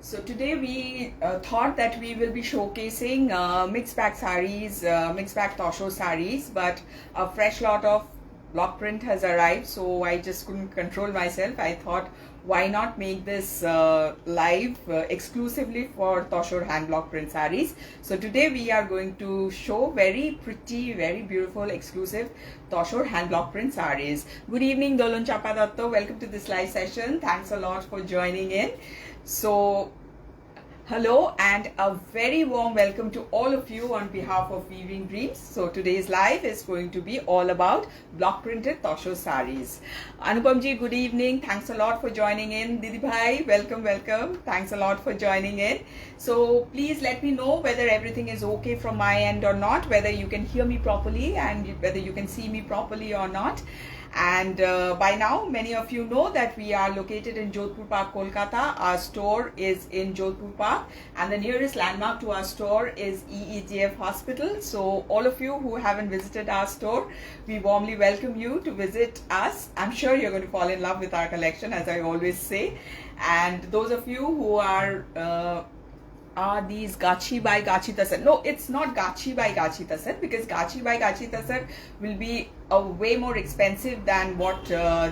So today we thought that we will be showcasing mixed pack sarees, mixed pack Tosho sarees, but a fresh lot of block print has arrived, so I just couldn't control myself. I thought, why not make this live exclusively for Tosho hand block print sarees. So today we are going to show very pretty, very beautiful, exclusive Tosho hand block print sarees. Good evening, Dolon Chapa Datto. Welcome to this live session. Thanks a lot for joining in. So hello and a very warm welcome to all of you on behalf of Weaving Dreams. So today's live is going to be all about block printed Tosho sarees. Anupam ji, good evening. Thanks a lot for joining in. Didi bhai, welcome. Thanks a lot for joining in. So please let me know whether everything is okay from my end or not, whether you can hear me properly and whether you can see me properly or not. And by now, many of you know that we are located in Jodhpur Park, Kolkata. Our store is in Jodhpur Park, and the nearest landmark to our store is EEGF Hospital. So all of you who haven't visited our store, we warmly welcome you to visit us. I'm sure you're going to fall in love with our collection, as I always say. And those of you who are these Gachi by Gachi Tussar. No, it's not Gachi by Gachi Tussar, because Gachi by Gachi Tussar will be a way more expensive than what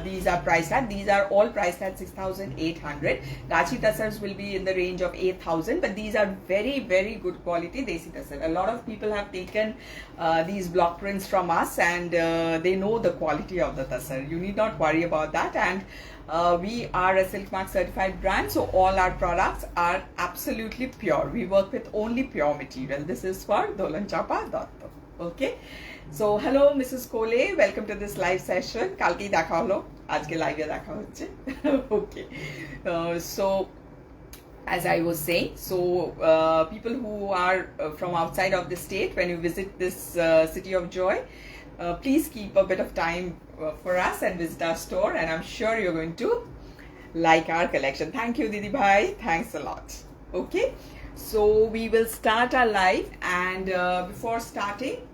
these are priced at. These are all priced at 6,800. Gachi Tussars will be in the range of 8,000, but these are very, very good quality Desi Tussar. A lot of people have taken these block prints from us, and they know the quality of the Tussar. You need not worry about that. And we are a Silk Mark certified brand, so all our products are absolutely pure. We work with only pure material. This is for Dolan Chapa Datto. Okay. So hello Mrs. Kole, welcome to this live session. Kalki dekha holo, ajke live e dekha hocche. Okay. So as I was saying, so people who are from outside of the state, when you visit this city of joy, please keep a bit of time for us and visit our store, and I'm sure you're going to like our collection. Thank you, Didi Bhai. Thanks a lot. Okay, so we will start our live, and before starting,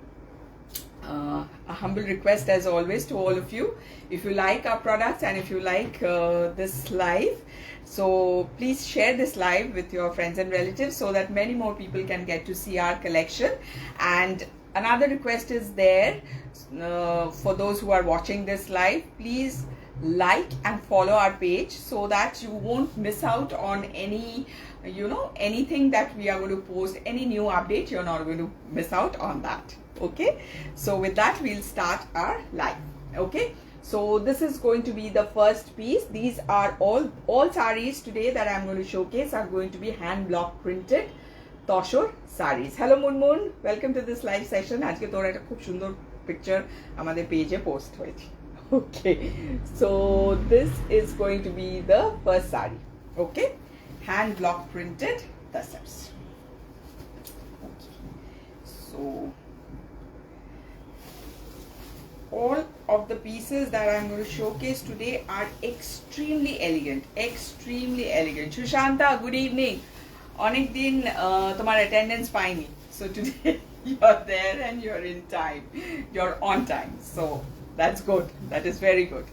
a humble request as always to all of you, if you like our products and if you like this live, so please share this live with your friends and relatives so that many more people can get to see our collection. And another request is there for those who are watching this live, please like and follow our page so that you won't miss out on any, anything that we are going to post, any new update. You're not going to miss out on that. Okay, so with that we'll start our live. Okay, so this is going to be the first piece. These are all sarees today that I'm going to showcase are going to be hand block printed Tosho sarees. Hello Moon, welcome to this live session. Ajke tora ekta khub sundor picture amader page e post hoyeche. Okay, so this is going to be the first saree. Okay, hand block printed tussars. Okay, so all of the pieces that I'm going to showcase today are extremely elegant. Shushanta, good evening. Onek din tomar attendance paini. So today you're there and you're in time. You're on time. So that's good. That is very good.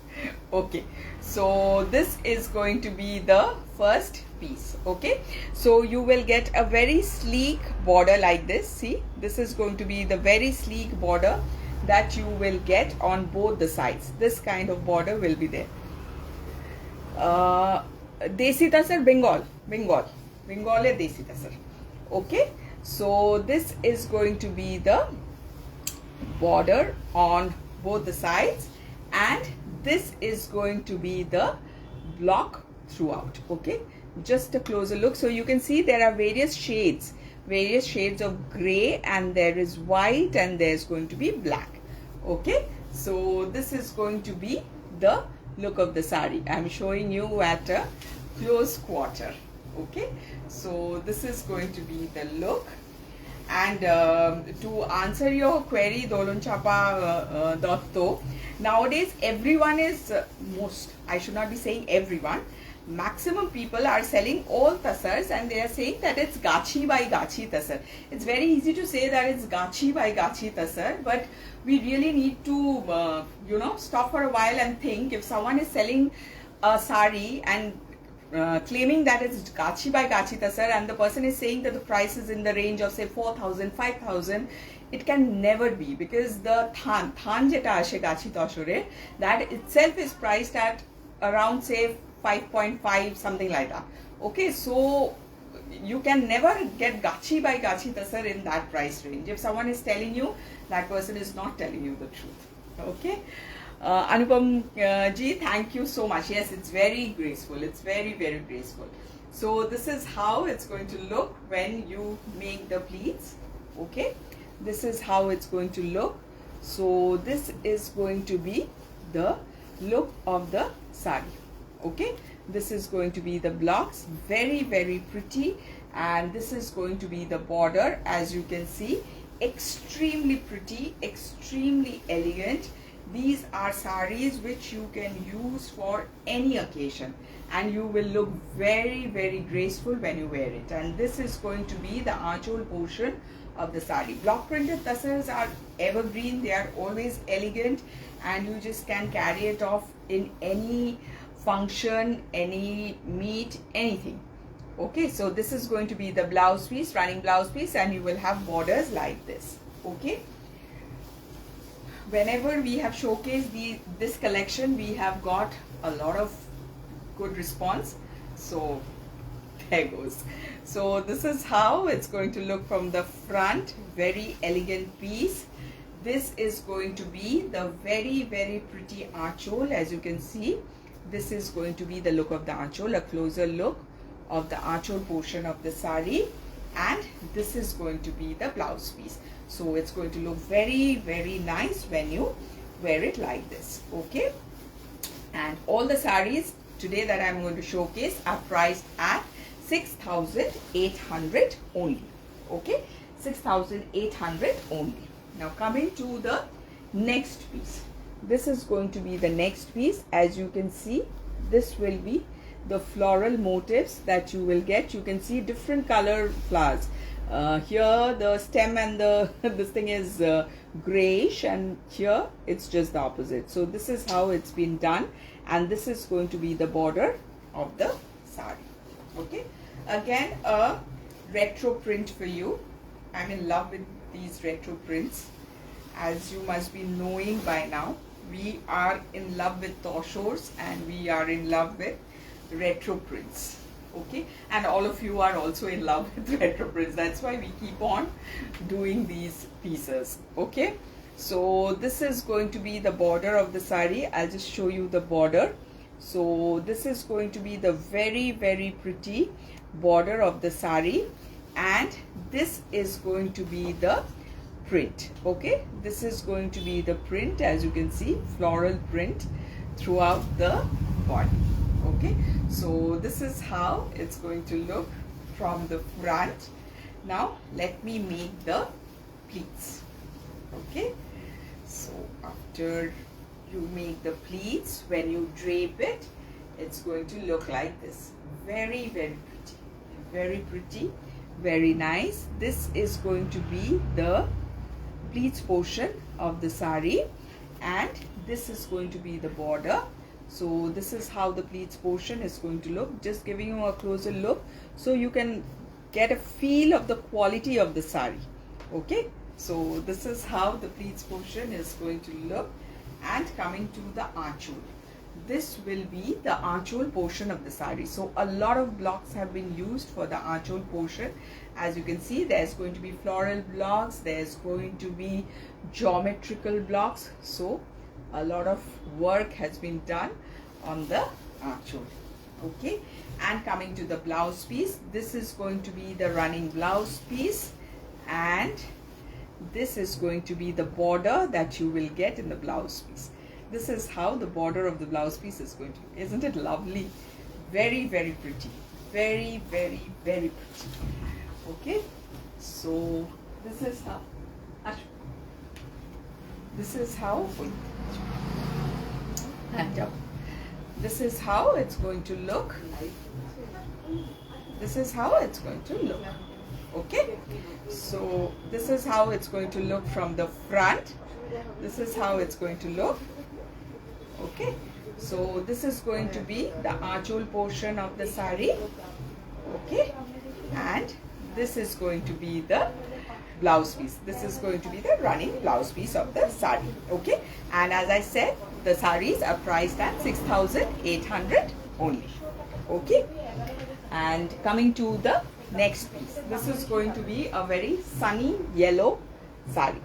Okay. So this is going to be the first piece. Okay. So you will get a very sleek border like this. See, this is going to be the very sleek border that you will get on both the sides. This kind of border will be there. Desi Tussar, Bengal Desi Tussar. Okay, so this is going to be the border on both the sides, and this is going to be the block throughout. Okay, just a closer look. So you can see there are various shades of gray, and there is white, and there's going to be black. Okay, so this is going to be the look of the sari. I'm showing you at a close quarter. Okay, so this is going to be the look. And to answer your query, Dolon Chapa Datto, nowadays everyone is I should not be saying everyone, maximum people are selling all tussars, and they are saying that it's Gachi by Gachi Tussar. It's very easy to say that it's Gachi by Gachi Tussar, but we really need to stop for a while and think. If someone is selling a sari and claiming that it's Gachi by Gachi Tussar, and the person is saying that the price is in the range of say 4,000, 5,000, it can never be, because the than jeta ashe Gachi Toshore, that itself is priced at around say 5.5, something like that. Okay, so you can never get Gachi by Gachi Tussar in that price range. If someone is telling you, that person is not telling you the truth. Okay. Anupam ji, thank you so much. Yes, it's very graceful. It's very, very graceful. So this is how it's going to look when you make the pleats. Okay, this is how it's going to look. So this is going to be the look of the sari. Okay, this is going to be the blocks, very, very pretty, and this is going to be the border. As you can see, extremely pretty, extremely elegant. These are sarees which you can use for any occasion, and you will look very, very graceful when you wear it. And this is going to be the aanchol portion of the saree. Block printed tussars are evergreen, they are always elegant, and you just can carry it off in any function, any meet, anything. Okay, so this is going to be the blouse piece, running blouse piece, and you will have borders like this. Okay, whenever we have showcased this collection, we have got a lot of good response. So there goes. So this is how it's going to look from the front. Very elegant piece. This is going to be the very, very pretty aanchol. As you can see, this is going to be the look of the aanchol, a closer look of the aanchol portion of the sari, and this is going to be the blouse piece. So it's going to look very, very nice when you wear it like this. Okay, and all the sarees today that I'm going to showcase are priced at 6,800 only. Okay, 6,800 only. Now coming to the next piece, this is going to be the next piece. As you can see, this will be the floral motifs that you will get. You can see different color flowers. Here the stem and the this thing is grayish, and here it's just the opposite. So this is how it's been done, and this is going to be the border of the sari. Okay, again a retro print for you. I'm in love with these retro prints. As you must be knowing by now, we are in love with toshos and we are in love with retro prints. Okay, and all of you are also in love with retro prints. That's why we keep on doing these pieces. Okay, so this is going to be the border of the sari. I'll just show you the border. So this is going to be the very, very pretty border of the sari, and this is going to be the print. Okay, this is going to be the print. As you can see, floral print throughout the body. Okay, so this is how it's going to look from the front. Now let me make the pleats. Okay, so after you make the pleats, when you drape it, it's going to look like this. Very, very pretty, very pretty, very nice. This is going to be the pleats portion of the sari, and this is going to be the border. So this is how the pleats portion is going to look. Just giving you a closer look so you can get a feel of the quality of the sari. Okay, so this is how the pleats portion is going to look. And coming to the aanchol, this will be the aanchol portion of the sari. So a lot of blocks have been used for the aanchol portion. As you can see, there's going to be floral blocks, there's going to be geometrical blocks. So a lot of work has been done on the aanchol. Okay, and coming to the blouse piece, this is going to be the running blouse piece, and this is going to be the border that you will get in the blouse piece. This is how the border of the blouse piece is going to be. Isn't it lovely? Very, very pretty. Very, very, very pretty. Okay, so this is how this is how it's going to look. This is how it's going to look. Okay, so this is how it's going to look from the front. This is how it's going to look. Okay, So this is going to be the aanchol portion of the sari, okay, and this is going to be the blouse piece. This is going to be the running blouse piece of the sari, okay. And as I said, the saris are priced at 6,800 only, okay. And coming to the next piece, this is going to be a very sunny yellow sari,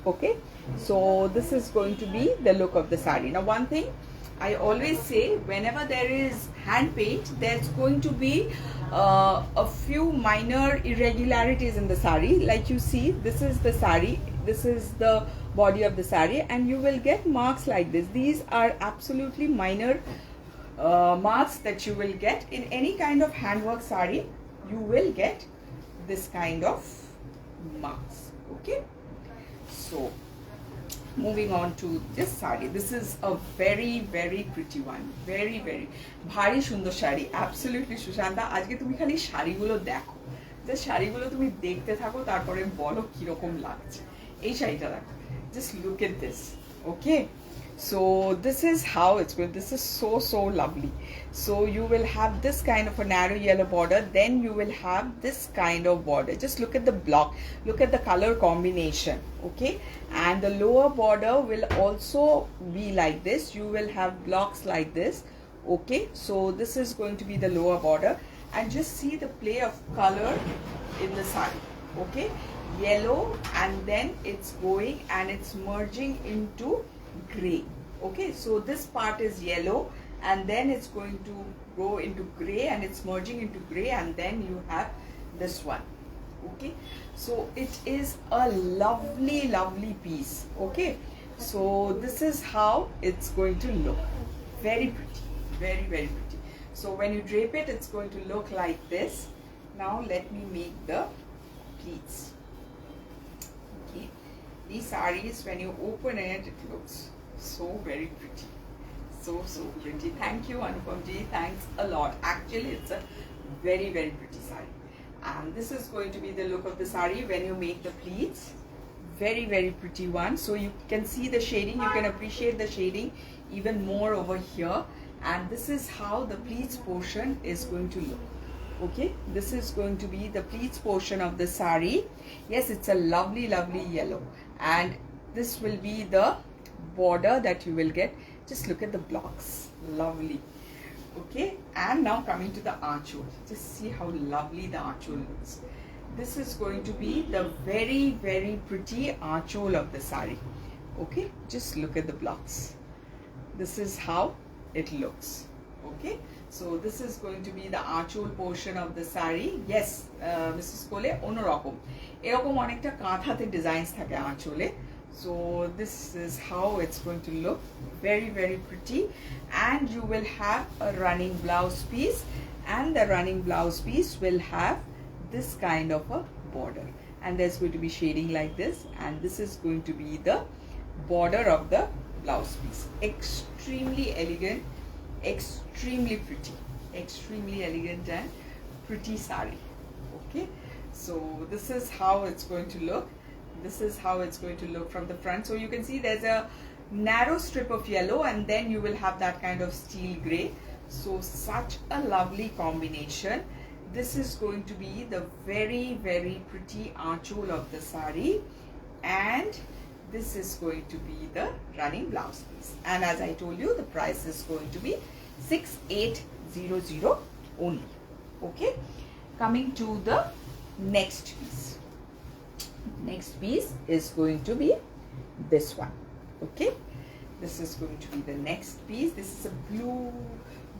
okay. So this is going to be the look of the sari. Now one thing I always say, whenever there is hand paint, there's going to be a few minor irregularities in the sari. Like you see, this is the sari, this is the body of the sari, and you will get marks like this. These are absolutely minor marks that you will get in any kind of handwork sari. You will get this kind of marks, okay. So moving on to this sari, this is a very pretty one, very bhari sundor shari, absolutely. Sushanta, আজকে তুমি খালি শাড়িগুলো দেখো, যে শাড়িগুলো তুমি দেখতে থাকো, তারপরে বলো কি রকম লাগছে। এই শাড়িটা দেখো, just look at this, okay. So this is how it's going. This is so lovely. So you will have this kind of a narrow yellow border, then you will have this kind of border. Just look at the block, look at the color combination, okay. And the lower border will also be like this. You will have blocks like this, okay. So this is going to be the lower border, and just see the play of color in the sari, okay. Yellow, and then it's going and it's merging into gray, okay. So this part is yellow, and then it's going to go into gray, and it's merging into gray, and then you have this one, okay. So it is a lovely piece, okay. So this is how it's going to look, very pretty, very pretty. So when you drape it, it's going to look like this. Now let me make the pleats. These saris, when you open it, it looks so very pretty, so pretty. Thank you, Anupam ji, thanks a lot. Actually, it's a very pretty sari, and this is going to be the look of the sari when you make the pleats. Very pretty one. So you can see the shading, you can appreciate the shading even more over here, and this is how the pleats portion is going to look, okay. This is going to be the pleats portion of the sari. Yes, it's a lovely yellow, and this will be the border that you will get. Just look at the blocks, lovely, okay. And now coming to the aanchol, just see how lovely the aanchol looks. This is going to be the very pretty aanchol of the sari, okay. Just look at the blocks. This is how it looks, okay. So this is going to be the aanchol portion of the sari. Yes, Mrs. Kole, ono rokom erokom onekta kathate designs thake aanchole. So this is how it's going to look, very pretty. And you will have a running blouse piece, and the running blouse piece will have this kind of a border, and there's going to be shading like this, and this is going to be the border of the blouse piece. Extremely elegant, extremely pretty, extremely elegant and pretty sari, okay. So this is how it's going to look. This is how it's going to look from the front. So you can see there's a narrow strip of yellow, and then you will have that kind of steel gray. So such a lovely combination. This is going to be the very pretty aanchol of the sari, and this is going to be the running blouse piece. And as I told you, the price is going to be 6,800 only, okay. Coming to the next piece. Next piece is going to be this one, okay. This is going to be the next piece. This is a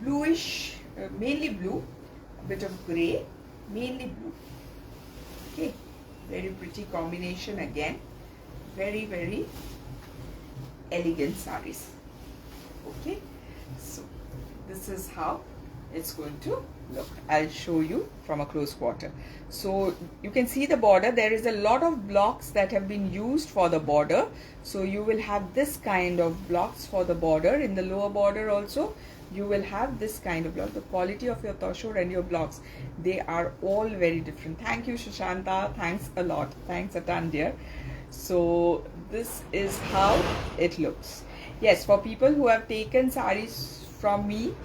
bluish, mainly blue, a bit of gray, mainly blue, okay. Very pretty combination again, very elegant saris, okay. So this is how it's going to look. I'll show you from a close quarter. So you can see the border. There is a lot of blocks that have been used for the border. So you will have this kind of blocks for the border. In the lower border also, you will have this kind of block. The quality of your toshor and your blocks, they are all very different. Thank you, Shushanta. Thanks a lot. Thanks a ton, dear. So this is how it looks. Yes, for people who have taken saris from me,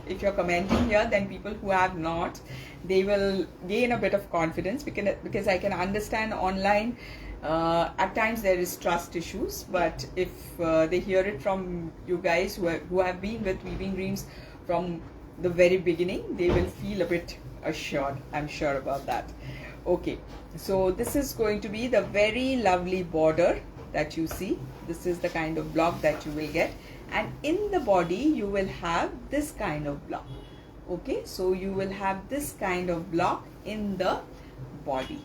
if you're commenting here, then people who have not, they will gain a bit of confidence, because I can understand online at times there is trust issues, but if they hear it from you guys who have been with Weaving Dreams from the very beginning, they will feel a bit assured. I'm sure about that. Okay, so this is going to be the very lovely border that you see. This is the kind of block that you will get, and in the body you will have this kind of block. Okay, so you will have this kind of block in the body.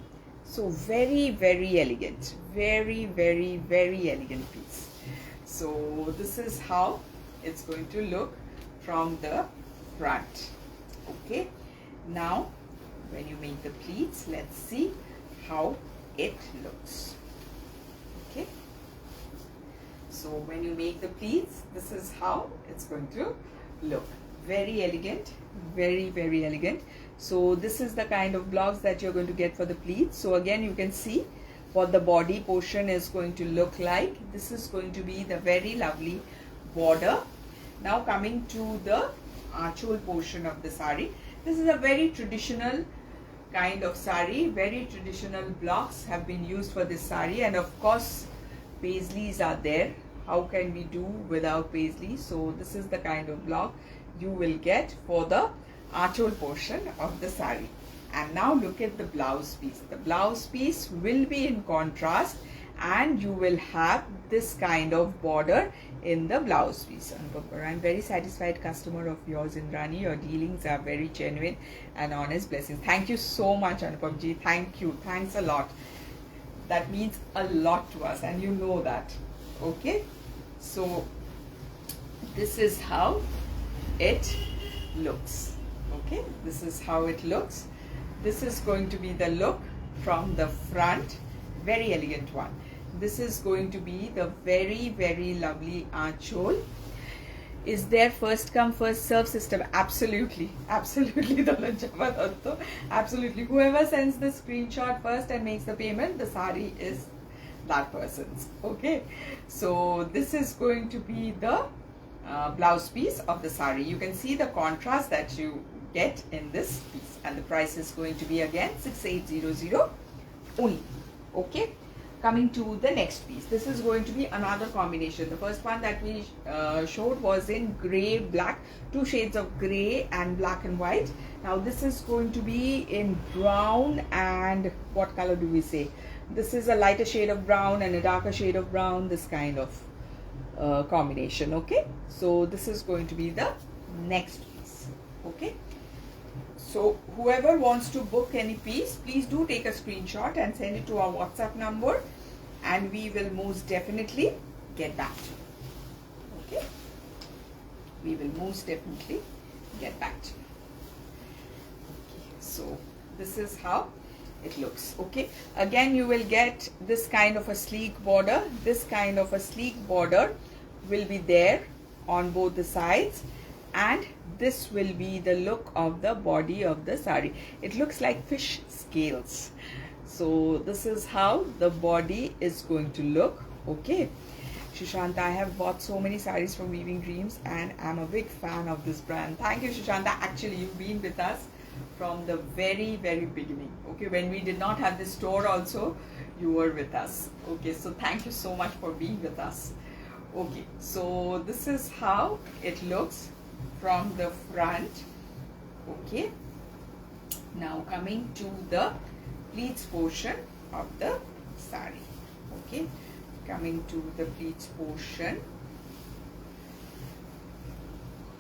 So very, very elegant, very, very, very elegant piece. So this is how it's going to look from the front. Okay, now when you make the pleats, let's see how it looks. Okay, so when you make the pleats, this is how it's going to look. Very elegant, very, very elegant. So this is the kind of blocks that you're going to get for the pleats. So again, you can see what the body portion is going to look like. This is going to be the very lovely border. Now coming to the archole portion of the sari. This is a very traditional kind of sari. Very traditional blocks have been used for this sari, and of course paisleys are there. How can we do without paisley? So this is the kind of block you will get for the archole portion of the sari. And now look at the blouse piece. The blouse piece will be in contrast, and you will have this kind of border in the blouse piece. I'm very satisfied customer of yours, Indrani. Your dealings are very genuine and honest. Blessings. Thank you so much, Anupamji. Thank you. Thanks a lot. That means a lot to us, and you know that. Okay, so this is how it looks. Okay, this is how it looks. This is going to be the look from the front. Very elegant one. This is going to be the very, very lovely archole. Is there first come first serve system? Absolutely, absolutely. Absolutely. Whoever sends the screenshot first and makes the payment, the sari is that person's. Okay, so this is going to be the blouse piece of the sari. You can see the contrast that you get in this piece, and the price is going to be again 6800 only. Okay, coming to the next piece. This is going to be another combination. The first one that we showed was in grey black, two shades of grey and black and white. Now this is going to be in brown, and what color do we say? This is a lighter shade of brown and a darker shade of brown, this kind of combination. Okay, so this is going to be the next piece. Okay, so whoever wants to book any piece, please do take a screenshot and send it to our WhatsApp number, and we will most definitely get back to you. Okay, we will most definitely get back to you. Okay, so this is how it looks. Okay, again you will get this kind of a sleek border. This kind of a sleek border will be there on both the sides, and this will be the look of the body of the sari. It looks like fish scales. So this is how the body is going to look. Okay, Shushanta, I have bought so many saris from Weaving Dreams, and I'm a big fan of this brand. Thank you, Shushanta. Actually, you've been with us from the very, very beginning. Okay, when we did not have this store also, you were with us. Okay, so thank you so much for being with us. Okay, so this is how it looks from the front. Okay, now coming to the pleats portion of the sari. Okay, coming to the pleats portion.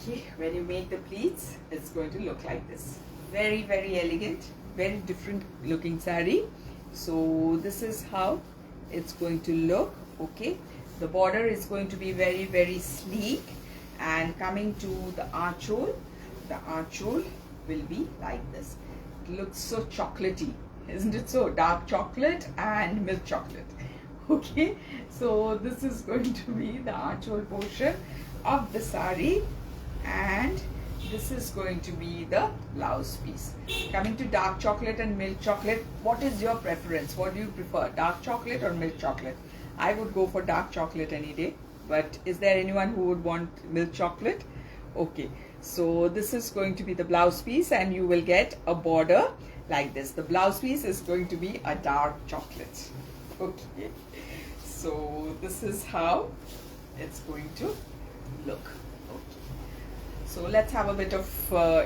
Okay, when you make the pleats, it's going to look like this. Very, very elegant, very different looking sari. So this is how it's going to look. Okay, the border is going to be very, very sleek, and coming to the archole will be like this. It looks so chocolatey, isn't it? So dark chocolate and milk chocolate. Okay, so this is going to be the archole portion of the sari, and this is going to be the blouse piece. Coming to dark chocolate and milk chocolate, what is your preference? What do you prefer, dark chocolate or milk chocolate? I would go for dark chocolate any day. but is there anyone who would want milk chocolate? Okay, so this is going to be the blouse piece, and you will get a border like this. The blouse piece is going to be a dark chocolate. Okay, so this is how it's going to look. Okay, so let's have a bit of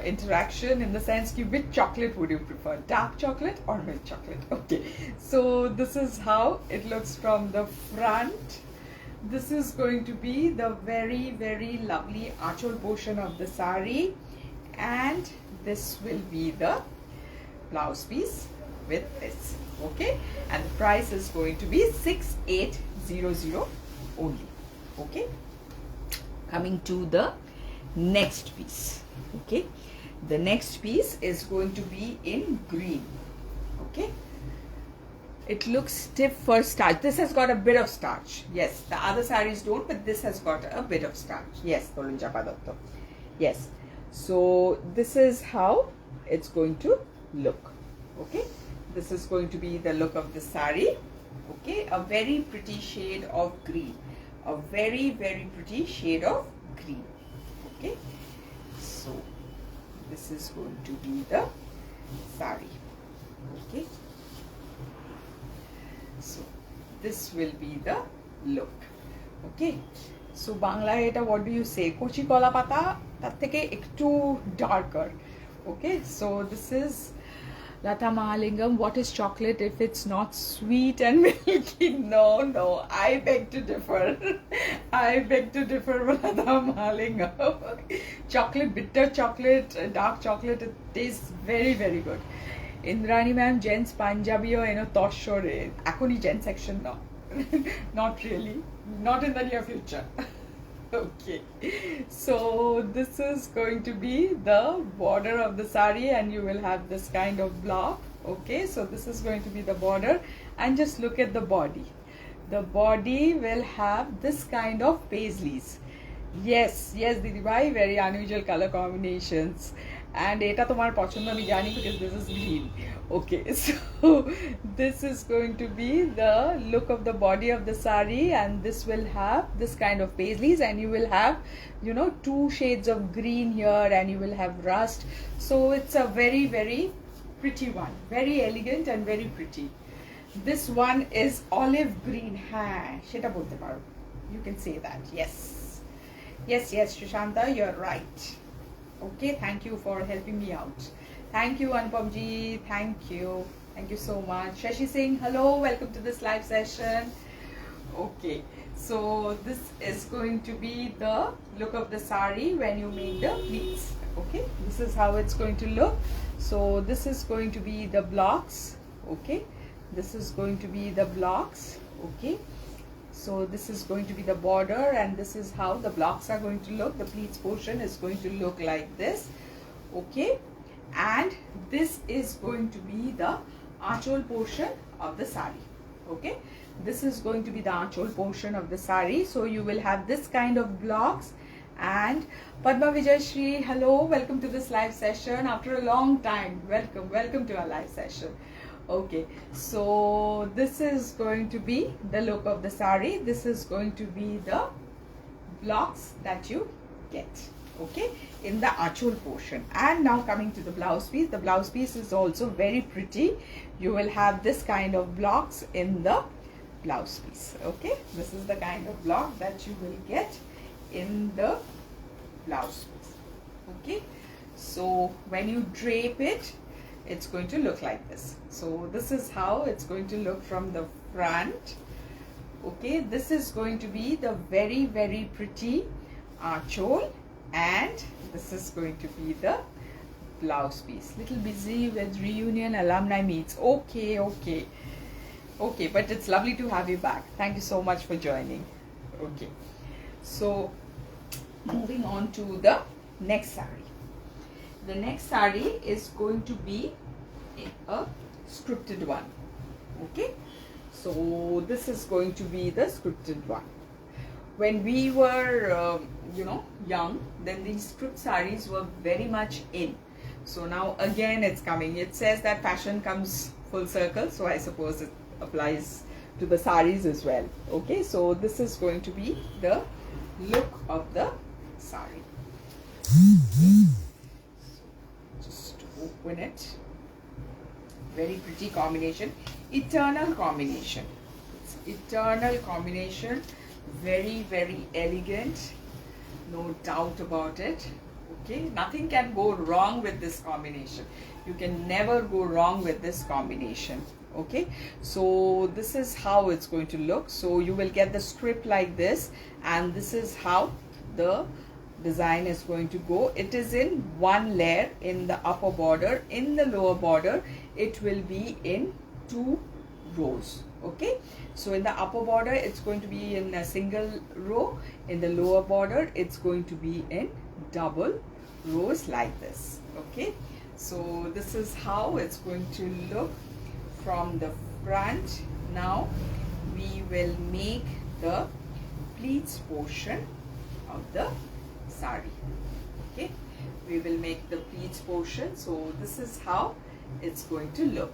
interaction, in the sense ki which chocolate would you prefer, dark chocolate or milk chocolate? Okay, so this is how it looks from the front. This is going to be the very, very lovely achol portion of the sari, and this will be the blouse piece with this. Okay, and the price is going to be 6800 only. Okay, coming to the next piece. Okay, the next piece is going to be in green. Okay, it looks stiff for starch. This has got a bit of starch. Yes, the other sarees don't, but this has got a bit of starch. Yes, yes. So this is how it's going to look. Okay, this is going to be the look of the saree. Okay, a very pretty shade of green. A very, very pretty shade of green. Okay, so this is going to be the saree. Okay, so this will be the look. Okay, so Bangla eta, what do you say? Kochi kola pata tar theke ekটু darker. Okay, so this is Lata Mahalingam. What is chocolate if it's not sweet and milky? No, I beg to differ. I beg to differ with Lata Mahalingam. Chocolate, bitter chocolate, dark chocolate, it tastes very, very good. Indrani ma'am, gents Punjabi or Tussar. Akoni gent section no. Not really. Not in the near future. Okay, so this is going to be the border of the sari, and you will have this kind of block. Okay, so this is going to be the border, and just look at the body. The body will have this kind of paisleys. Yes, Didi bhai, very unusual color combinations. And eta tomar pochondo ami jani, because this is green. Okay, so this is going to be the look of the body of the sari, and this will have this kind of paisleys, and you will have, you know, 2 shades of green here, and you will have rust. So it's a very, very pretty one, very elegant and very pretty. This one is olive green. Ha, sheta bolte paro. You can say that. Yes, Shushanta, you're right. Okay, thank you for helping me out. Thank you, Anupamji. Thank you so much. Shashi Singh, hello, welcome to this live session. Okay, so this is going to be the look of the sari when you make the pleats. Okay, this is how it's going to look. So this is going to be the blocks. Okay, this is going to be the blocks. Okay, so this is going to be the border, and this is how the blocks are going to look. The pleats portion is going to look like this. Okay, and this is going to be the achol portion of the sari. Okay, this is going to be the achol portion of the sari. So you will have this kind of blocks. And Padma Vijay Shri, hello, welcome to this live session after a long time. Welcome to our live session. Okay, so this is going to be the look of the sari. This is going to be the blocks that you get, okay, in the achol portion. And now coming to the blouse piece. The blouse piece is also very pretty. You will have this kind of blocks in the blouse piece. Okay, this is the kind of block that you will get in the blouse piece. Okay, so when you drape it, it's going to look like this. So this is how it's going to look from the front. Okay, this is going to be the very, very pretty achol, and this is going to be the blouse piece. Little busy with reunion alumni meets. Okay, but it's lovely to have you back. Thank you so much for joining. Okay, so moving on to the next sari. The next sari is going to be a scripted one. Okay, so this is going to be the scripted one. When we were young, then these script saris were very much in. So now again it's coming. It says that fashion comes full circle, so I suppose it applies to the saris as well. Okay, so this is going to be the look of the sari. Okay. So just open it. Very pretty combination, eternal combination. It's eternal combination, very, very elegant, no doubt about it. Okay, nothing can go wrong with this combination. You can never go wrong with this combination. Okay, so this is how it's going to look. So you will get the strip like this, and this is how the design is going to go. It is in one layer in the upper border. In the lower border it will be in 2 rows. Okay, so in the upper border it's going to be in a single row. In the lower border it's going to be in double rows like this. Okay, so this is how it's going to look from the front. Now we will make the pleats portion of the sari. Okay, we will make the pleats portion. So this is how it's going to look.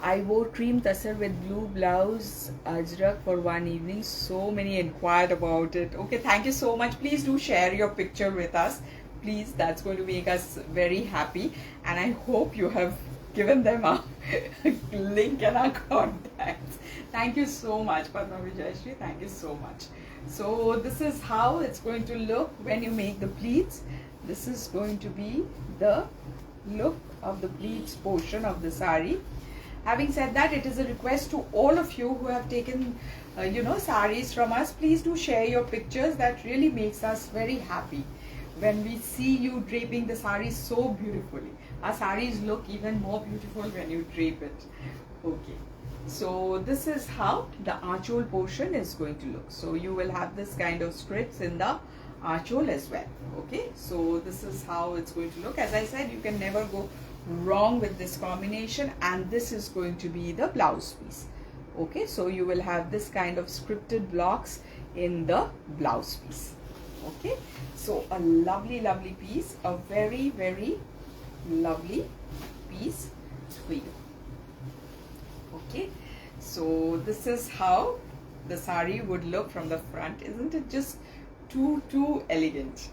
I wore cream tussar with blue blouse ajrak for one evening. So many inquired about it. Okay, thank you so much. Please do share your picture with us, please. That's going to make us very happy, and I hope you have given them a link and our contacts. Thank you so much, Padma Vijayashri. Thank you so much. So this is how it's going to look when you make the pleats. This is going to be the look of the pleats portion of the sari. Having said that, it is a request to all of you who have taken saris from us. Please do share your pictures. That really makes us very happy when we see you draping the sari so beautifully. Our saris look even more beautiful when you drape it. Okay, so this is how the archhole portion is going to look. So you will have this kind of strips in the archhole as well. Okay, so this is how it's going to look. As I said, you can never go wrong with this combination, and this is going to be the blouse piece. Okay, so you will have this kind of scripted blocks in the blouse piece. Okay, so a lovely, lovely piece, a very, very lovely piece for you. Okay, so this is how the sari would look from the front. Isn't it just too elegant?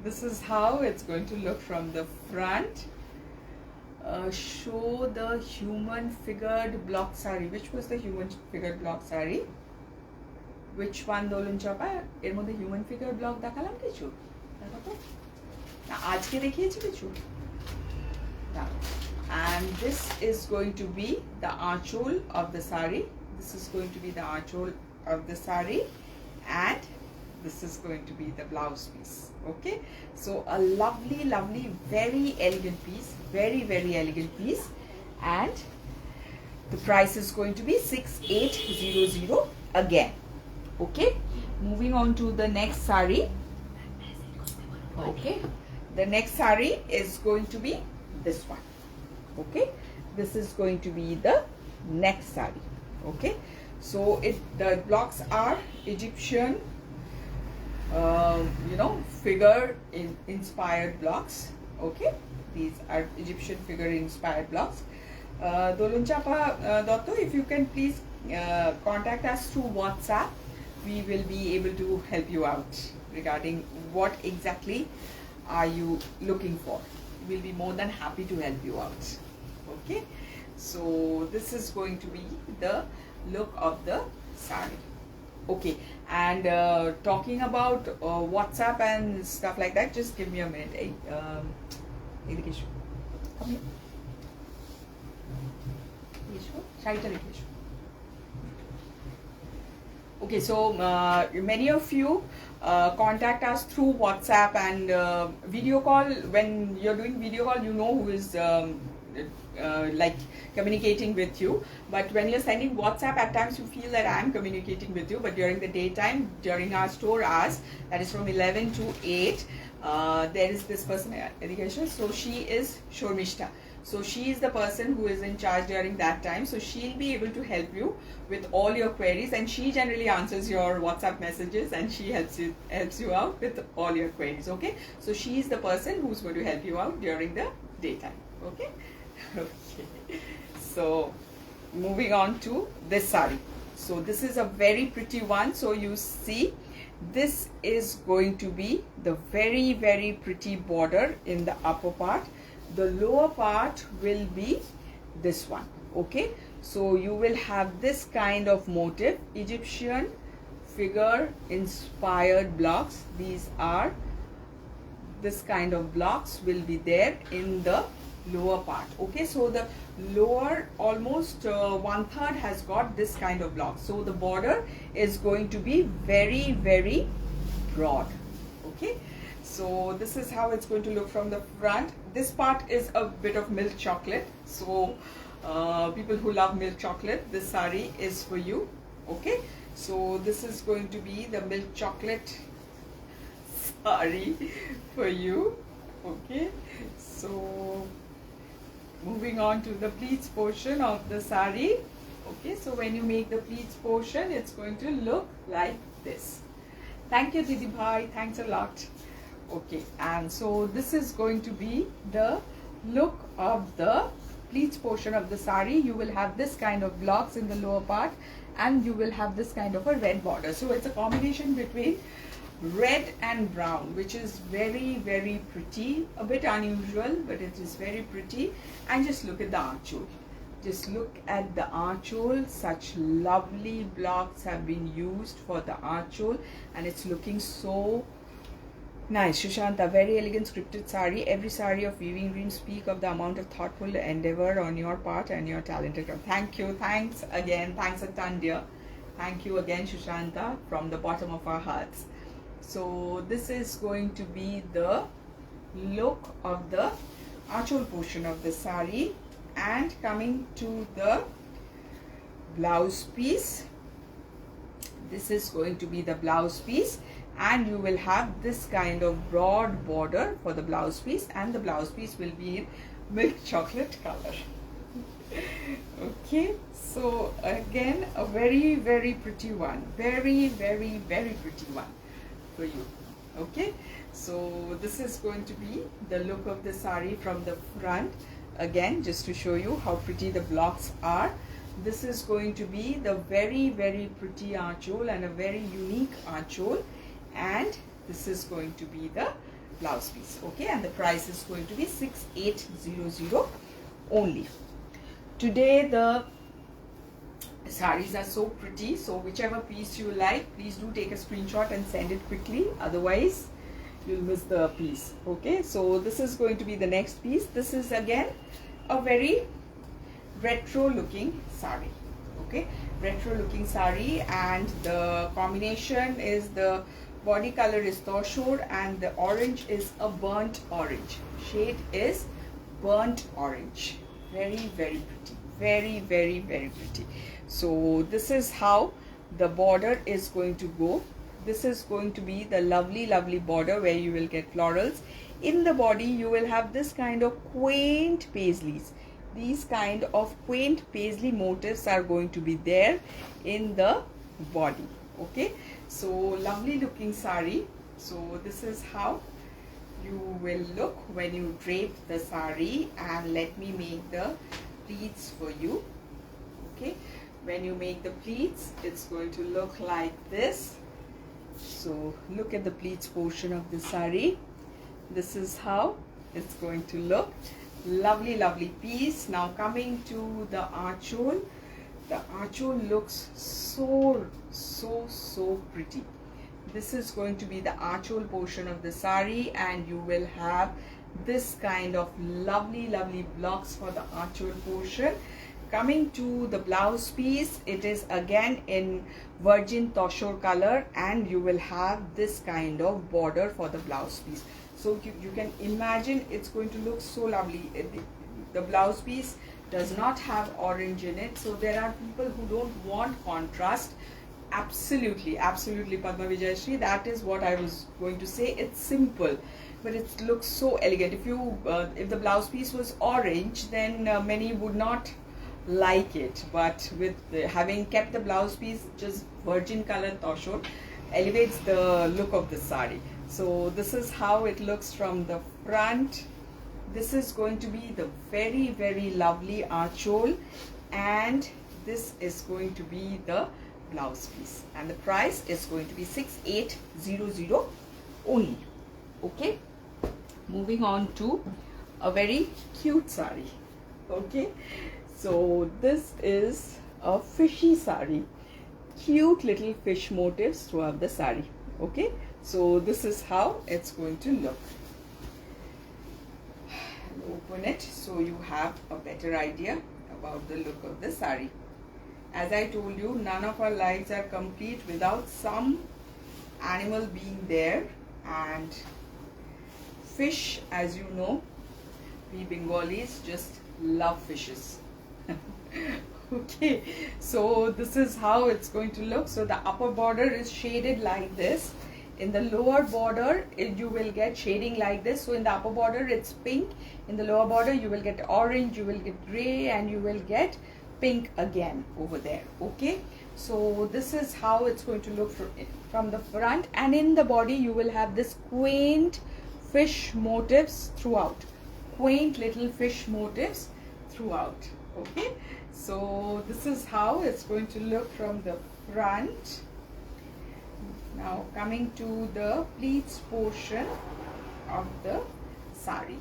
This is how it's going to look from the front. Show the human figured block sari. Which was the human figured block sari? Which one, Dolun Chapa? এর মধ্যে human figure block দেখালাম কিছু? দেখো তো। না আজকে দেখিয়েছি কিছু? না। And this is going to be the archhole of the sari. This is going to be the archhole of the sari, and this is going to be the blouse piece. Okay, so a lovely, lovely, very elegant piece, very, very elegant piece, and the price is going to be 6800 again. Okay, moving on to the next sari. Okay, the next sari is going to be this one. Okay, this is going to be the next sari. Okay, so the blocks are Egyptian figure inspired blocks. Okay, these are Egyptian figure inspired blocks. Dolun Chapa Dotto, if you can please contact us through WhatsApp, we will be able to help you out regarding what exactly are you looking for. We'll be more than happy to help you out. Okay, so this is going to be the look of the sari. Okay, and talking about WhatsApp and stuff like that, just give me a minute. Hey, come here. Okay, so many of you contact us through WhatsApp and video call. When you're doing video call, you know who is like communicating with you, but when you're sending WhatsApp, at times you feel that I'm communicating with you, but during the daytime, during our store hours, that is from 11 to 8, there is this person education, so she is Shormishta. So she is the person who is in charge during that time, so she'll be able to help you with all your queries, and she generally answers your WhatsApp messages, and she helps you out with all your queries. Okay, so she is the person who's going to help you out during the daytime. Okay. Okay, so moving on to this sari. So this is a very pretty one. So you see, this is going to be the very, very pretty border in the upper part. The lower part will be this one. Okay, so you will have this kind of motif, Egyptian figure inspired blocks. These are this kind of blocks will be there in the lower part. Okay, so the lower almost 1/3 has got this kind of block. So the border is going to be very, very broad. Okay, so this is how it's going to look from the front. This part is a bit of milk chocolate. So people who love milk chocolate, this sari is for you. Okay, so this is going to be the milk chocolate sari for you. Okay, so moving on to the pleats portion of the sari. Okay, so when you make the pleats portion, it's going to look like this. Thank you, Didi Bhai, thanks a lot. Okay, and so this is going to be the look of the pleats portion of the sari. You will have this kind of blocks in the lower part, and you will have this kind of a red border. So it's a combination between red and brown, which is very, very pretty, a bit unusual, but it is very pretty. And just look at the archole. Just look at the archole. Such lovely blocks have been used for the archole, and it's looking so nice. Shushanta, very elegant scripted sari. Every sari of weaving dreams speak of the amount of thoughtful endeavor on your part and your talented craft. Thank you. Thanks again. Thanks a ton, dear. Thank you again, Shushanta, from the bottom of our hearts. So this is going to be the look of the archole portion of the sari. And coming to the blouse piece, this is going to be the blouse piece, and you will have this kind of broad border for the blouse piece, and the blouse piece will be in milk chocolate color. Okay, so again a very, very pretty one, very, very, very pretty one for you. Okay, so this is going to be the look of the sari from the front. Again, just to show you how pretty the blocks are, this is going to be the very, very pretty archole and a very unique archole, and this is going to be the blouse piece. Okay, and the price is going to be 6800 only. Today the saris are so pretty, so whichever piece you like, please do take a screenshot and send it quickly, otherwise you'll miss the piece. Okay, so this is going to be the next piece. This is again a very retro looking sari. Okay, retro looking sari, and the combination is the body color is Tussar and the orange is a burnt orange. Shade is burnt orange. Very, very pretty, very, very, very pretty. So this is how the border is going to go. This is going to be the lovely, lovely border where you will get florals. In the body you will have this kind of quaint paisleys. These kind of quaint paisley motifs are going to be there in the body. Okay, so lovely looking sari. So this is how you will look when you drape the sari, and let me make the pleats for you. Okay, when you make the pleats, it's going to look like this. So look at the pleats portion of the sari. This is how it's going to look. Lovely, lovely piece. Now coming to the archole. The archole looks so pretty. This is going to be the archole portion of the sari, and you will have this kind of lovely, lovely blocks for the archole portion. Coming to the blouse piece, it is again in virgin Tussar color, and you will have this kind of border for the blouse piece. So you can imagine it's going to look so lovely. The blouse piece does not have orange in it, so there are people who don't want contrast. Absolutely, absolutely, Padma Vijayashree, that is what I was going to say. It's simple, but it looks so elegant. If the blouse piece was orange, then many would not like it, but with having kept the blouse piece just virgin color Tussar, elevates the look of the sari. So this is how it looks from the front. This is going to be the very, very lovely archole, and this is going to be the blouse piece, and the price is going to be 6800 only. Okay, moving on to a very cute sari. Okay, so this is a fishy sari, cute little fish motifs throughout the sari. Okay, so this is how it's going to look. Open it so you have a better idea about the look of the sari. As I told you, none of our lives are complete without some animal being there, and fish, as you know, we Bengalis just love fishes. Okay, so this is how it's going to look. So the upper border is shaded like this. In the lower border, you will get shading like this. So in the upper border, it's pink. In the lower border, you will get orange, you will get gray, and you will get pink again over there. Okay, so this is how it's going to look from the front. And in the body, you will have this quaint fish motifs throughout. Quaint little fish motifs throughout. Okay, so this is how it's going to look from the front. Now coming to the pleats portion of the sari.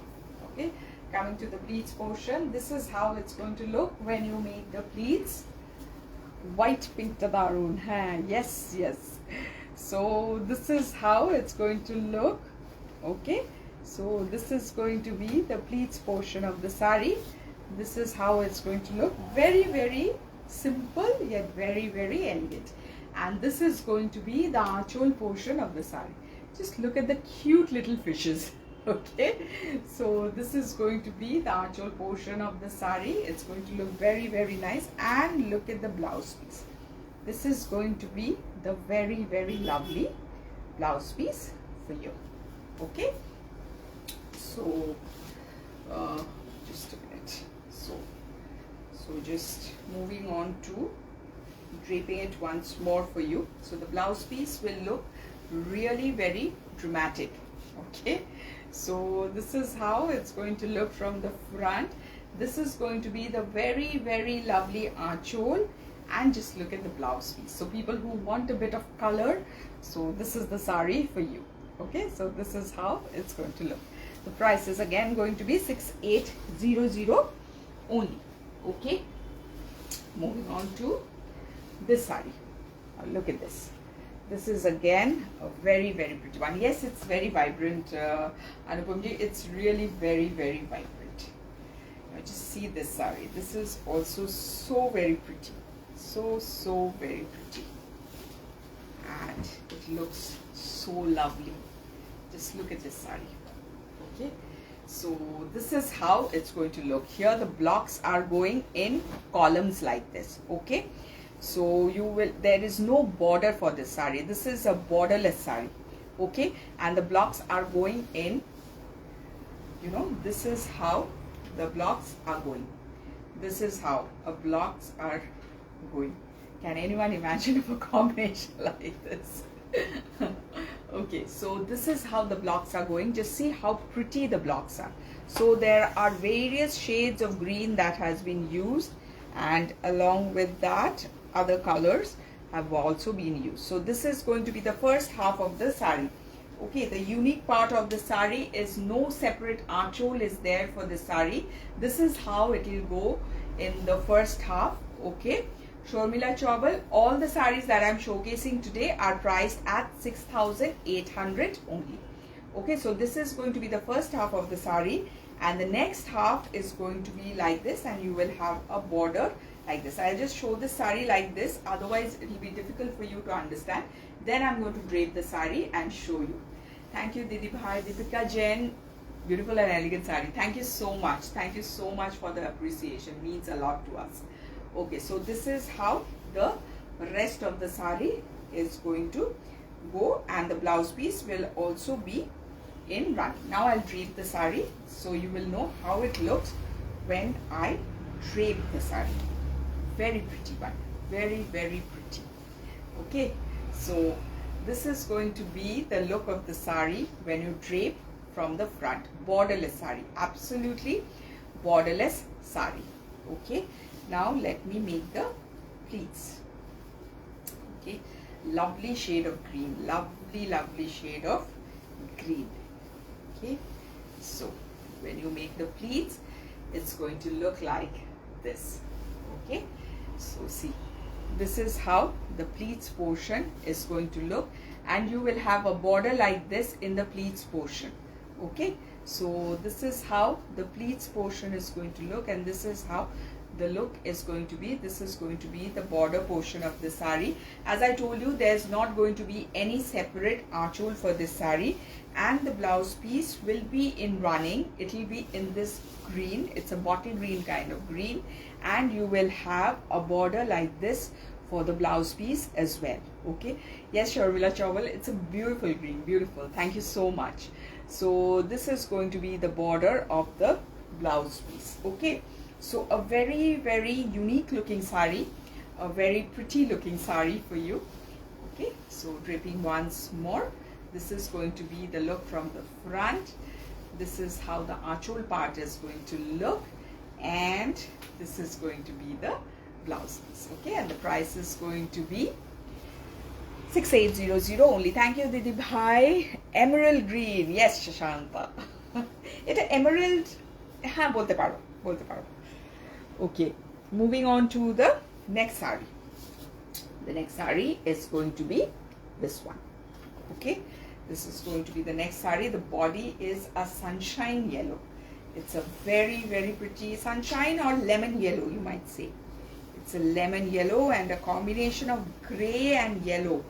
Okay, coming to the pleats portion, this is how it's going to look when you make the pleats. White pink tadarun. Yes, yes. So this is how it's going to look. Okay, so this is going to be the pleats portion of the sari. This is how it's going to look. Very, very simple yet very, very elegant. And this is going to be the aanchol portion of the sari. Just look at the cute little fishes. Okay, so this is going to be the aanchol portion of the sari. It's going to look very, very nice. And look at the blouse piece. This is going to be the very, very lovely blouse piece for you. Okay, so just a minute. So just moving on to draping it once more for you. So the blouse piece will look really very dramatic. Okay, so this is how it's going to look from the front. This is going to be the very, very lovely aanchol, and just look at the blouse piece. So people who want a bit of color, so this is the sari for you. Okay, so this is how it's going to look. The price is again going to be 6800 only. Okay, moving on to this sari. Now look at this. This is again a very, very pretty one. Yes, it's very vibrant, Anupamji. It's really very, very vibrant. Now just see this sari. This is also so very pretty. So very pretty. And it looks so lovely. Just look at this sari. Okay. So this is how it's going to look. Here the blocks are going in columns like this. Okay. So you will, there is no border for this sari. This is a borderless sari. Okay, and the blocks are going in, you know, this is how the blocks are going. This is how a blocks are going. Can anyone imagine a combination like this? Okay, so this is how the blocks are going. Just see how pretty the blocks are. So there are various shades of green that has been used, and along with that other colors have also been used. So this is going to be the first half of the sari. Okay, the unique part of the sari is no separate aanchol is there for the sari. This is how it will go in the first half. Okay, Shormila Chaubal, all the saris that I am showcasing today are priced at 6,800 only. Okay, so this is going to be the first half of the sari, and the next half is going to be like this, and you will have a border like this. I'll just show the sari like this, otherwise it will be difficult for you to understand. Then I'm going to drape the sari and show you. Thank you, Didi Bhai, Deepika Jain. Beautiful and elegant sari. Thank you so much. Thank you so much for the appreciation. Means a lot to us. Okay, so this is how the rest of the sari is going to go, and the blouse piece will also be in running. Now I'll drape the sari so you will know how it looks when I drape the sari. Very pretty one. Very, very pretty. Okay, so this is going to be the look of the sari when you drape from the front. Borderless sari. Absolutely borderless sari. Okay, now let me make the pleats. Okay, lovely shade of green, lovely shade of green. Okay, so when you make the pleats, it's going to look like this. Okay, so see, this is how the pleats portion is going to look, and you will have a border like this in the pleats portion. Okay, so this is how the pleats portion is going to look, and this is how the look is going to be. This is going to be the border portion of the sari. As I told you, there's not going to be any separate archole for this sari, and the blouse piece will be in running. It will be in this green. It's a bottle green kind of green, and you will have a border like this for the blouse piece as well. Okay, yes, Sharmila Chawal, it's a beautiful green, beautiful. Thank you so much. So this is going to be the border of the blouse piece. Okay, so a very unique looking sari, a very pretty looking sari for you. Okay, so draping once more. This is going to be the look from the front. This is how the archole part is going to look, and this is going to be the blouse piece. Okay, and the price is going to be 6800 only. Thank you, Didi Bhai. Emerald green. Yes, Shashanta. It's emerald. हाँ बोलते पारो. Okay, moving on to the next sari. The next sari is going to be this one. Okay, this is going to be the next sari. The body is a sunshine yellow. It's a very pretty sunshine or lemon yellow, you might say. It's a lemon yellow and a combination of grey and yellow.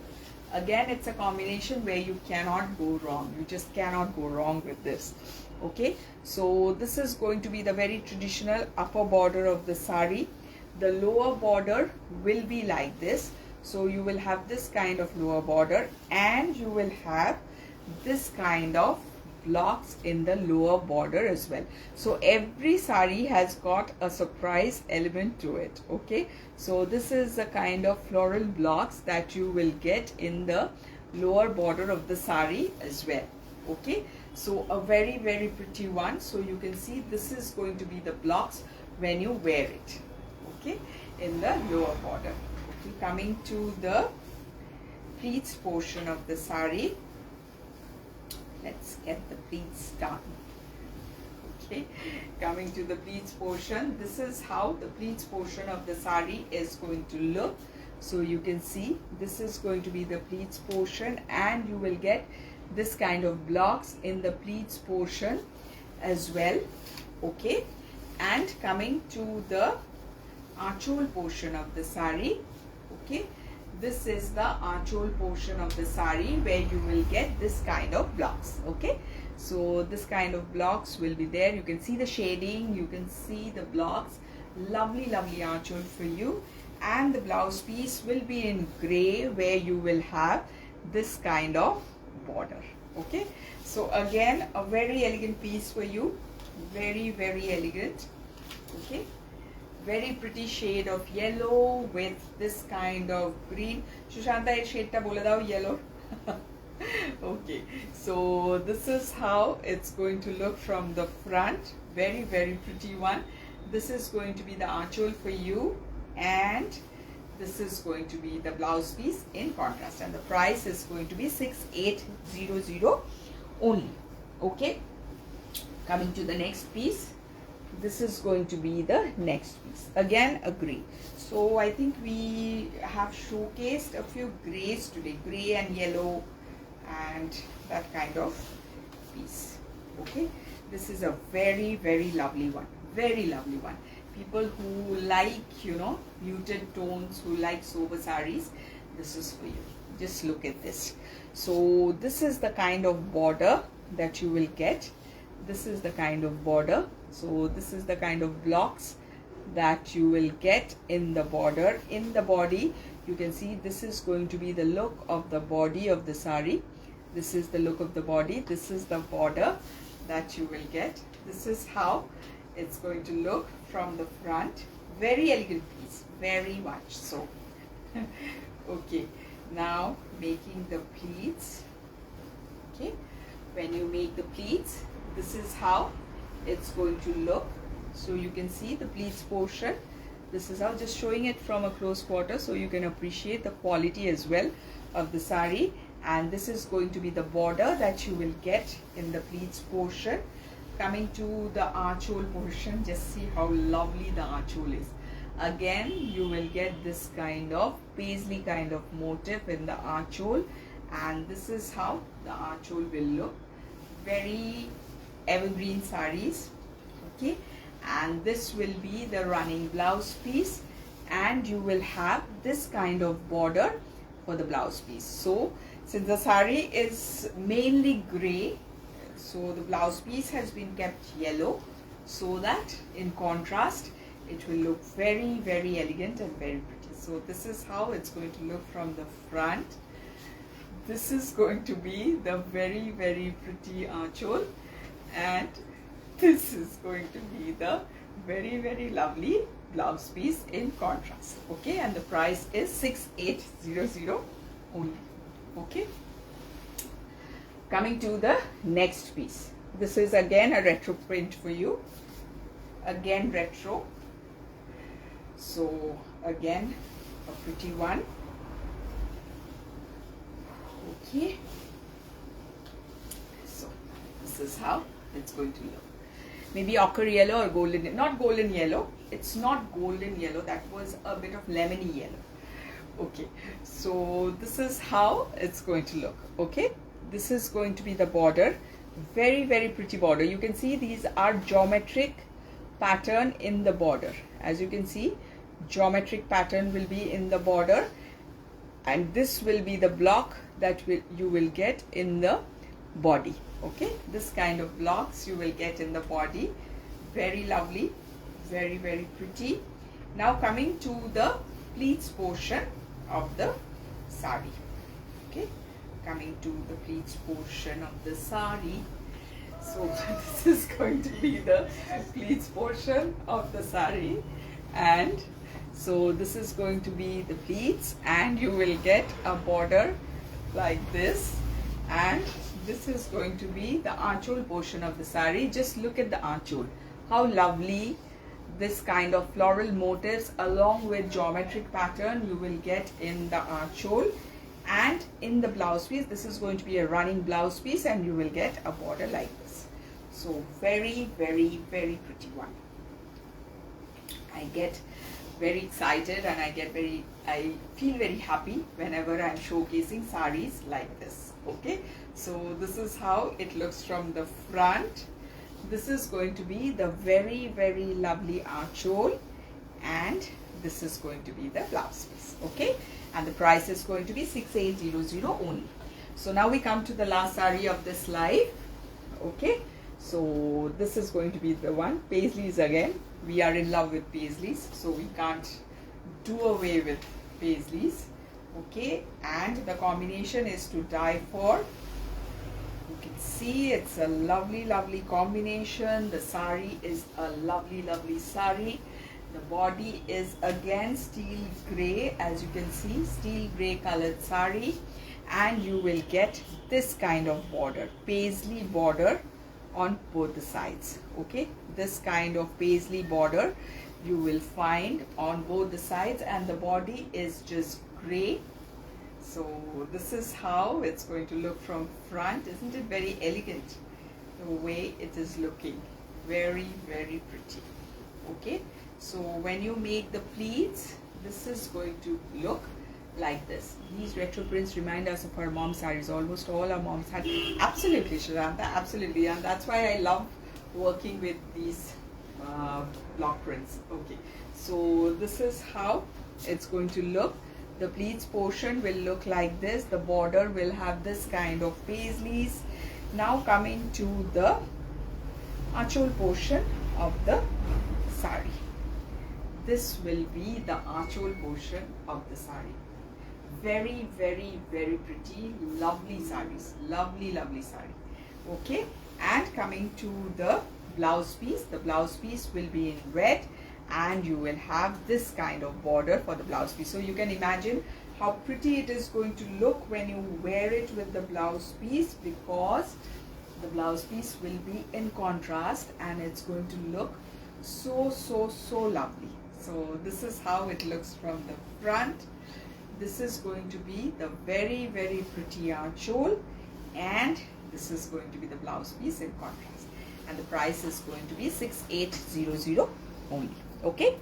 Again, it's a combination where you cannot go wrong. You just cannot go wrong with this. Okay, so this is going to be the very traditional upper border of the sari. The lower border will be like this. So you will have this kind of lower border, and you will have this kind of blocks in the lower border as well. So every sari has got a surprise element to it. Okay, so this is the kind of floral blocks that you will get in the lower border of the sari as well. Okay, so a very pretty one. So you can see this is going to be the blocks when you wear it. Okay, in the lower border. Okay, coming to the pleats portion of the sari. Let's get the pleats done. Okay, coming to the pleats portion, this is how the pleats portion of the sari is going to look. So you can see this is going to be the pleats portion, and you will get this kind of blocks in the pleats portion as well. Okay, and coming to the archole portion of the sari. Okay, this is the archole portion of the sari where you will get this kind of blocks. Okay, so this kind of blocks will be there. You can see the shading, you can see the blocks. Lovely archole for you, and the blouse piece will be in grey where you will have this kind of border. Okay, so again a very elegant piece for you, very elegant. Okay, very pretty shade of yellow with this kind of green. Shushanta, ये shade ta bola dao, yellow. Okay, so this is how it's going to look from the front. Very pretty one. This is going to be the archole for you, and this is going to be the blouse piece in contrast, and the price is going to be 6800 only. Okay, coming to the next piece. This is going to be the next piece. Again a grey. So I think we have showcased a few greys today, grey and yellow and that kind of piece. Okay, this is a very lovely one, very lovely one. People who like, you know, muted tones, who like sober saris, this is for you. Just look at this. So this is the kind of border that you will get. This is the kind of border. So this is the kind of blocks that you will get in the border. In the body, you can see this is going to be the look of the body of the sari. This is the look of the body. This is the border that you will get. This is how it's going to look from the front. Very elegant piece, very much so. Okay, now making the pleats. Okay, when you make the pleats, this is how it's going to look. So you can see the pleats portion. This is how, just showing it from a close quarter so you can appreciate the quality as well of the sari. And this is going to be the border that you will get in the pleats portion. Coming to the archhole portion, just see how lovely the archhole is. Again, you will get this kind of paisley kind of motif in the archhole, and this is how the archhole will look. Very evergreen sarees, okay. And this will be the running blouse piece, and you will have this kind of border for the blouse piece. So since the saree is mainly grey, so the blouse piece has been kept yellow, so that in contrast it will look very, very elegant and very pretty. So this is how it's going to look from the front. This is going to be the very, very pretty archhole, and this is going to be the very, very lovely blouse piece in contrast, okay. And the price is 6800 only, okay. Coming to the next piece, this is again a retro print for you, again retro, so again a pretty one, okay. So this is how it's going to look. Maybe ochre yellow or golden, not golden yellow, it's not golden yellow, that was a bit of lemony yellow, okay. So this is how it's going to look, okay. This is going to be the border, very, very pretty border. You can see these are geometric pattern in the border. As you can see, geometric pattern will be in the border, and this will be the block that you will get in the body, okay. This kind of blocks you will get in the body. Very lovely, very, very pretty. Now coming to the pleats portion of the sari, okay. Coming to the pleats portion of the sari, so this is going to be the pleats portion of the sari, and so this is going to be the pleats, and you will get a border like this, and this is going to be the archhole portion of the sari. Just look at the archhole, how lovely. This kind of floral motifs along with geometric pattern you will get in the archhole. And in the blouse piece, this is going to be a running blouse piece, and you will get a border like this. So very, very, very pretty one. I get very excited, and I feel very happy whenever I'm showcasing sarees like this, okay. So this is how it looks from the front. This is going to be the very, very lovely archhole, and this is going to be the blouse piece, okay. And the price is going to be 6800 only. So now we come to the last saree of this live, okay. So this is going to be the one, paisleys again. We are in love with paisleys, so we can't do away with paisleys, okay. And the combination is to die for. You can see it's a lovely, lovely combination. The saree is a lovely, lovely saree. The body is again steel grey, as you can see, steel grey colored saree, and you will get this kind of border, paisley border on both the sides, okay. This kind of paisley border you will find on both the sides, and the body is just grey. So this is how it's going to look from front. Isn't it very elegant the way it is looking? Very, very pretty, okay. So when you make the pleats, this is going to look like this. These retro prints remind us of our mom sarees. Almost all our moms had. Absolutely, Sharanta, absolutely. And that's why I love working with these block prints, okay. So this is how it's going to look. The pleats portion will look like this. The border will have this kind of paisleys. Now coming to the archhole portion of the sari. This will be the archhole portion of the sari. Very, very, very pretty, lovely sarees. Lovely, lovely sari. Okay. And coming to the blouse piece. The blouse piece will be in red, and you will have this kind of border for the blouse piece. So you can imagine how pretty it is going to look when you wear it with the blouse piece, because the blouse piece will be in contrast, and it's going to look so lovely. So this is how it looks from the front. This is going to be the very, very pretty archole, and this is going to be the blouse piece in contrast, and the price is going to be 6800 only. Okay,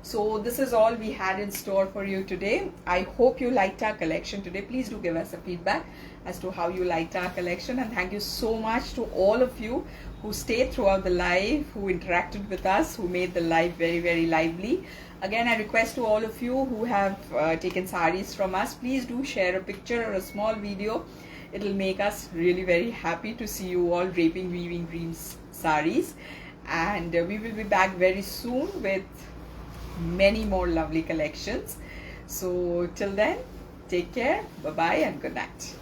so this is all we had in store for you today. I hope you liked our collection today. Please do give us a feedback as to how you liked our collection, and thank you so much to all of you who stayed throughout the live, who interacted with us, who made the live very, very lively. Again, I request to all of you who have taken saris from us, please do share a picture or a small video. It'll make us really very happy to see you all draping, weaving dreams saris. And we will be back very soon with many more lovely collections. So till then, take care, bye bye, and good night.